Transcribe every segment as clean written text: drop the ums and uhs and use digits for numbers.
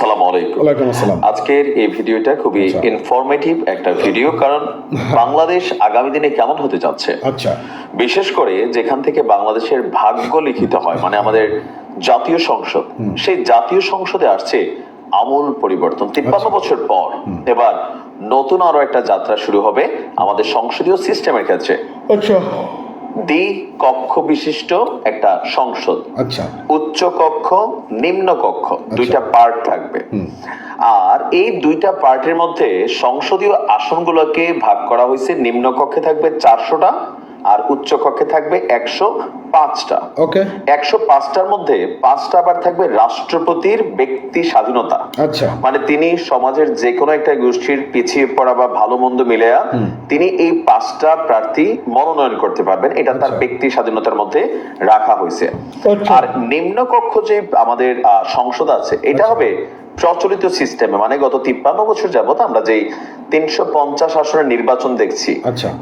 আসসালামু আলাইকুম। ওয়ালাইকুম আসসালাম। আজকের এই ভিডিওটা খুবই ইনফরমেটিভ একটা ভিডিও, কারণ বাংলাদেশ আগামী দিনে কেমন হতে যাচ্ছে, আচ্ছা, বিশেষ করে যেখান থেকে বাংলাদেশের ভাগ্য লিখিত হয়, মানে আমাদের জাতীয় সংসদ, সেই জাতীয় সংসদে আসছে আমূল পরিবর্তন। 53 বছর পর এবার নতুন আরো একটা যাত্রা শুরু হবে আমাদের সংসদীয় সিস্টেমের ক্ষেত্রে। আচ্ছা, কক্ষ বিশিষ্ট একটা সংসদ, আচ্ছা, উচ্চ কক্ষ, নিম্ন কক্ষ, দুইটা পার্ট থাকবে। আর এই দুইটা পার্টের মধ্যে সংসদীয় আসনগুলোকে ভাগ করা হয়েছে। নিম্ন কক্ষে থাকবে 400টা আর উচ্চ কক্ষে থাকবে 105টা। ওকে, 105টার মধ্যে 5টা আবার থাকবে রাষ্ট্রপতির ব্যক্তি স্বাধীনতা। আচ্ছা, মানে তিনি সমাজের যে কোনো একটা গোষ্ঠীর পিছিয়ে পড়া বা ভালো মন্দ মিলেয়া তিনি এই 5টা প্রার্থী মনোনয়ন করতে পারবেন, এটা তার ব্যক্তি স্বাধীনতার মধ্যে রাখা হয়েছে। আর নিম্ন কক্ষ যে আমাদের সংসদ আছে, এটা হবে প্রচলিত সিস্টেমে, মানে গত 53 বছর যাবত আমরা যেই 350 আসনের নির্বাচন দেখছি,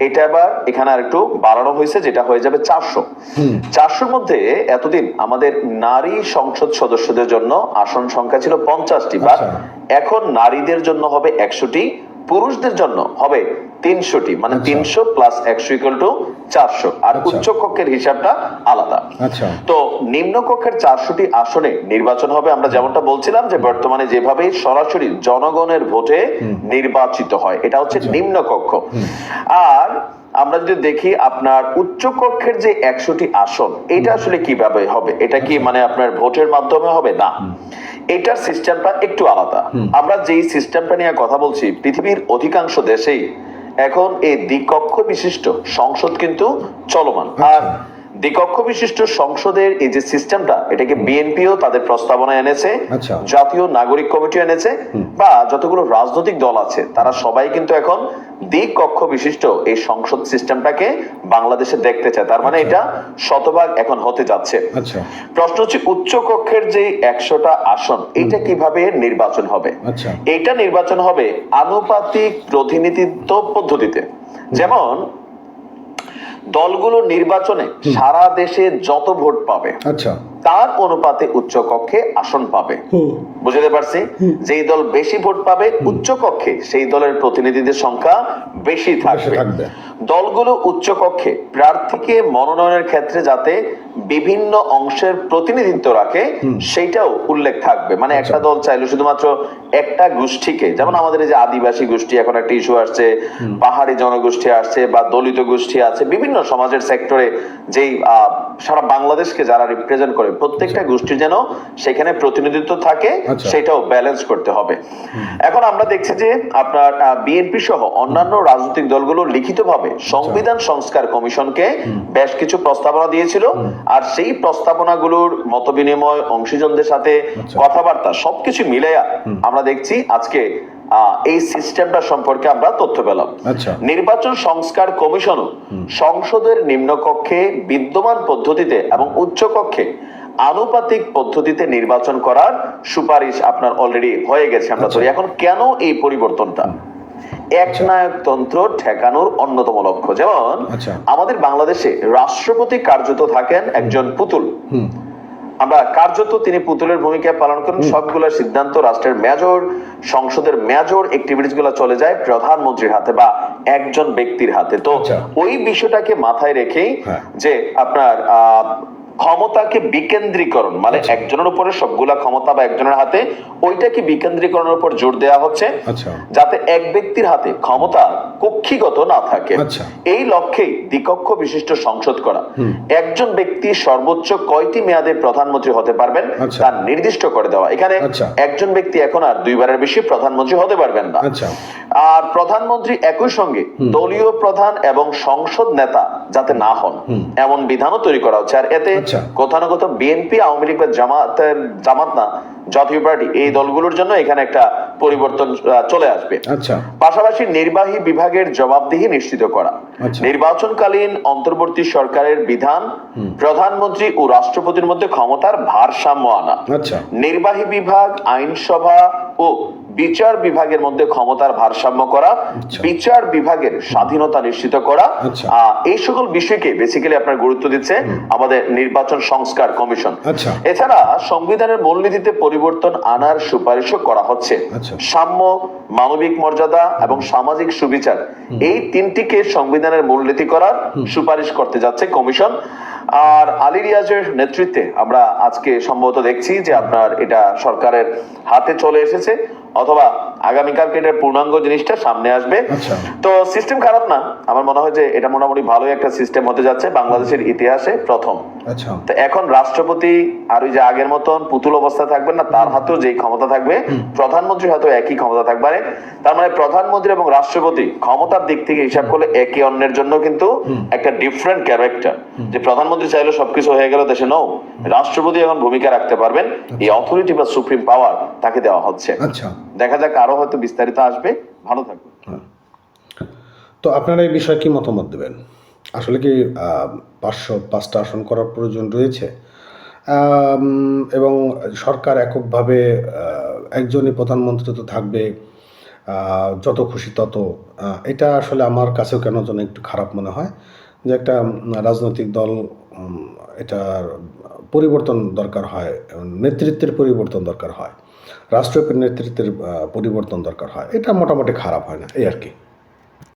এটা এবার এখানে আর একটু বাড়ানো হয়েছে, যেটা হয়ে যাবে 400 মধ্যে এতদিন আমাদের নারী সংসদ সদস্যদের জন্য আসন সংখ্যা ছিল 50টি, বা এখন নারীদের জন্য হবে 100টি, পুরুষদের জন্য হবে 300টি, মানে 300 প্লাস 100 ইকুয়াল টু 400। আর উচ্চ কক্ষের হিসাবটা আলাদা। তো নিম্ন কক্ষের 400টি আসনে নির্বাচন হবে, আমরা যেমনটা বলছিলাম যে বর্তমানে যেভাবে সরাসরি জনগণের ভোটে নির্বাচিত হয়, এটা হচ্ছে নিম্ন কক্ষ। আর আমরা যদি দেখি আপনার উচ্চ কক্ষের যে 100টি আসন, এটা আসলে কিভাবে হবে, এটা কি মানে আপনার ভোটের মাধ্যমে হবে? না, এটার সিস্টেমটা একটু আলাদা। আমরা যেই সিস্টেমটা নিয়ে কথা বলছি, পৃথিবীর অধিকাংশ দেশেই এখন এই দ্বিকক্ষ বিশিষ্ট সংসদ কিন্তু চলমান। আর দ্বিকক্ষ বিশিষ্ট সংসদের এই যে সিস্টেমটা, এটাকে বিএনপিও তাদের প্রস্তাবনা এনেছে, জাতীয় নাগরিক কমিটি এনেছে, বা যতগুলো রাজনৈতিক দল আছে তারা সবাই কিন্তু এখন দ্বিকক্ষ বিশিষ্ট এই সংসদ সিস্টেমটাকে বাংলাদেশে দেখতে চায়। তার মানে এটা শতভাগ এখন হতে যাচ্ছে। প্রশ্ন হচ্ছে উচ্চ কক্ষের যে 100টা আসন, এটা কিভাবে নির্বাচন হবে? এটা নির্বাচন হবে আনুপাতিক প্রতিনিধিত্ব পদ্ধতিতে। যেমন দলগুলো নির্বাচনে সারা দেশে যত ভোট পাবে, তার অনুপাতে উচ্চ কক্ষে আসন পাবে। বুঝতে পারছি? যেই দল বেশি ভোট পাবে উচ্চ কক্ষে, সেই দলের প্রতিনিধিদের সংখ্যা বেশি থাকবে। দলগুলো উচ্চ কক্ষে প্রার্থীকে মনোনয়নের ক্ষেত্রে যাতে বিভিন্ন অংশের প্রতিনিধিত্ব রাখে, সেইটাও উল্লেখ থাকবে। মানে একটা দল চাইলে শুধুমাত্র একটা গোষ্ঠীকে, যেমন আমাদের এই যে আদিবাসী গোষ্ঠী এখন একটা ইস্যু আসছে, পাহাড়ি জনগোষ্ঠী আসছে, বা দলিত গোষ্ঠী আছে, বিভিন্ন সমাজের সেক্টরে যেই সারা বাংলাদেশকে যারা রিপ্রেজেন্ট করে, প্রত্যেকটা গোষ্ঠীর যেন সেখানে প্রতিনিধিত্ব থাকে, সেটাও ব্যালেন্স করতে হবে। এখন আমরা দেখছি যে আপনার বিএনপি সহ অন্যান্য রাজনৈতিক দলগুলো লিখিতভাবে সংবিধান সংস্কার কমিশনকে বেশ কিছু প্রস্তাবনা দিয়েছিল। আর সেই প্রস্তাবনাগুলোর মত বিনিময়, অংশীজনদের সাথে কথাবার্তা, সবকিছু মিলাইয়া আমরা দেখছি আজকে এই সিস্টেমটা সম্পর্কে আমরা তথ্য পেলাম। নির্বাচন সংস্কার কমিশনও সংসদের নিম্নকক্ষে বিদ্যমান পদ্ধতিতে এবং উচ্চ কক্ষে আনুপাতিক পদ্ধতিতে নির্বাচন করার সুপারিশ আপনার অলরেডি হয়ে গেছে। আমরা ধরি এখন কেন এই পরিবর্তনটা? একনায়কতন্ত্র ঠেকানোর অন্যতম লক্ষ্য। যেমন আমাদের বাংলাদেশে রাষ্ট্রপতি কার্যত থাকেন একজন পুতুল। আমরা কার্যত তিনি পুতুলের ভূমিকা পালন করেন, সবগুলো সিদ্ধান্ত রাষ্ট্রের মেজর, সংসদের মেজর অ্যাক্টিভিটিস গুলো চলে যায় প্রধানমন্ত্রীর হাতে বা একজন ব্যক্তির হাতে। তো ওই বিষয়টাকে মাথায় রেখেই যে আপনার ক্ষমতাকে বিকেন্দ্রীকরণ, মানে একজনের উপরে সবগুলা ক্ষমতা বা একজনের হাতে, ওইটাকে বিকেন্দ্রীকরণের উপর জোর দেওয়া হচ্ছে, যাতে এক ব্যক্তির হাতে ক্ষমতা কক্ষিগত না থাকে। এই লক্ষ্যেই দ্বিকক্ষ বিশিষ্ট সংসদ করা। একজন ব্যক্তি সর্বোচ্চ কয়টি মেয়াদে প্রধানমন্ত্রী হতে পারবেন তা নির্দিষ্ট করে দেওয়া। এখানে একজন ব্যক্তি এখন আর 2বারের বেশি প্রধানমন্ত্রী হতে পারবেন না। আর প্রধানমন্ত্রী একই সঙ্গে দলীয় প্রধান এবং সংসদ নেতা যাতে না হন, এমন বিধানও তৈরি করা হচ্ছে। আর এতে কোথাও না কোথাও বিএনপি, আওয়ামী লীগ বা জামাত না, জাতীয় পার্টি, এই দলগুলোর জন্য এখানে একটা পরিবর্তন চলে আসবে। পাশাপাশি নির্বাহী বিভাগের জবাবদিহি নিশ্চিত করা, নির্বাচনকালীন অন্তর্বর্তী সরকারের বিধান, প্রধানমন্ত্রী ও রাষ্ট্রপতির মধ্যে ক্ষমতার ভারসাম্য আনা, নির্বাহী বিভাগ, আইনসভা, ও বিচার বিভাগের মধ্যে ক্ষমতার ভারসাম্য করা, বিচার বিভাগের স্বাধীনতা নিশ্চিত করা, এই সকল বিষয়কে বেসিক্যালি আপনার গুরুত্ব দিচ্ছে আমাদের নির্বাচন সংস্কার কমিশন। এছাড়া সংবিধানের মূলনীতিতে পরিবর্তন আনার সুপারিশও করা হচ্ছে। সাম্য, মানবিক মর্যাদা এবং সামাজিক সুবিচার, এই তিনটিকে সংবিধানের মূলনীতি করার সুপারিশ করতে যাচ্ছে কমিশন। আর আলী রিয়াজের নেতৃত্বে আমরা আজকে সম্ভবত দেখছি যে আপনার এটা সরকারের হাতে চলে এসেছে, অথবা আগামীকালকে এটার পূর্ণাঙ্গ জিনিসটা সামনে আসবে। তো সিস্টেম খারাপ না, আমার মনে হয় যে এটা মোটামুটি ভালোই একটা সিস্টেম হতে যাচ্ছে বাংলাদেশের ইতিহাসে প্রথম। তো এখন রাষ্ট্রপতি আর ওই যে আগের মতন পুতুল অবস্থা থাকবেন না, তার হাতেও যেই ক্ষমতা থাকবে, প্রধানমন্ত্রীর হাতেও একই ক্ষমতা থাকবে। তার মানে প্রধানমন্ত্রী এবং রাষ্ট্রপতি ক্ষমতার দিক থেকে হিসাব করলে একে অন্যের জন্য কিন্তু একটা ডিফারেন্ট ক্যারেক্টার। যে প্রধানমন্ত্রী চাইলে সবকিছু হয়ে গেল দেশে, নো, রাষ্ট্রপতি এখন ভূমিকা রাখতে পারবেন, এই অথরিটি বা সুপ্রিম পাওয়ার তাকে দেওয়া হচ্ছে। দেখা যাক, আরো হয়তো বিস্তারিত আসবে। ভালো থাকবে। তো আপনারা এই বিষয়ে কি মতামত দেবেন? আসলে কি 505টা আসন করার প্রয়োজন রয়েছে, এবং সরকার এককভাবে একজনই প্রধানমন্ত্রী তো থাকবে, যত খুশি তত, এটা আসলে আমার কাছেও কেন যেন একটু খারাপ মনে হয় যে একটা রাজনৈতিক দল, এটার পরিবর্তন দরকার হয়, নেতৃত্বের পরিবর্তন দরকার হয়, রাষ্ট্রীয় নেতৃত্বের পরিবর্তন দরকার হয়। এটা মোটামুটি খারাপ হয় না, এই আর কি।